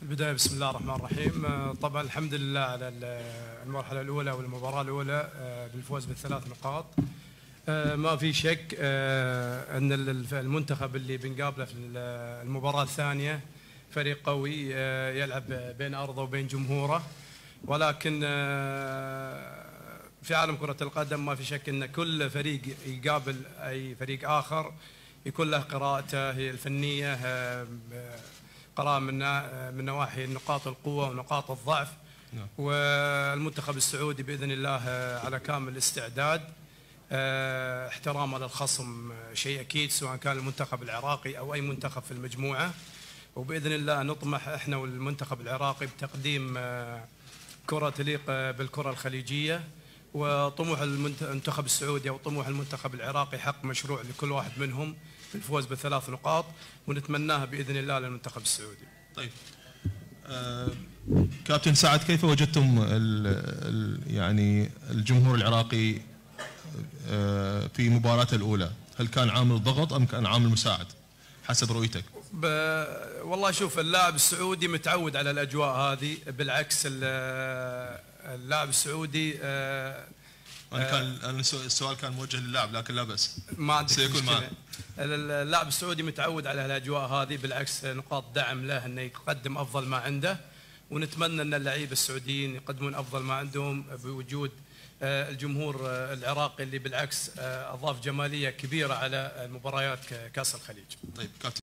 البداية بسم الله الرحمن الرحيم. طبعا الحمد لله على المرحلة الأولى والمباراة الأولى بالفوز بالثلاث نقاط. ما في شك أن المنتخب اللي بنقابله في المباراة الثانية فريق قوي يلعب بين أرضه وبين جمهوره، ولكن في عالم كرة القدم ما في شك أن كل فريق يقابل أي فريق آخر يكون له قراءته الفنية، قراءة من نواحي نقاط القوة ونقاط الضعف. والمنتخب السعودي بإذن الله على كامل الاستعداد، احتراما للخصم شيء أكيد سواء كان المنتخب العراقي أو أي منتخب في المجموعة، وبإذن الله نطمح إحنا والمنتخب العراقي بتقديم كرة تليق بالكرة الخليجية. وطموح المنتخب السعودي أو طموح المنتخب العراقي حق مشروع لكل واحد منهم في الفوز بالثلاث نقاط، ونتمناها بإذن الله للمنتخب السعودي. طيب كابتن سعد، كيف وجدتم يعني الجمهور العراقي في مباراته الأولى؟ هل كان عامل ضغط أم كان عامل مساعد حسب رؤيتك؟ والله شوف، اللاعب السعودي متعود على الأجواء هذه، بالعكس اللاعب السعودي السؤال كان موجه للاعب، لكن لا بأس، ما عندك سيكون معه. اللاعب السعودي متعود على الأجواء هذه، بالعكس نقاط دعم له أنه يقدم أفضل ما عنده، ونتمنى أن اللعيبة السعوديين يقدمون أفضل ما عندهم بوجود الجمهور العراقي اللي بالعكس أضاف جمالية كبيرة على مباريات كأس الخليج. طيب كابتن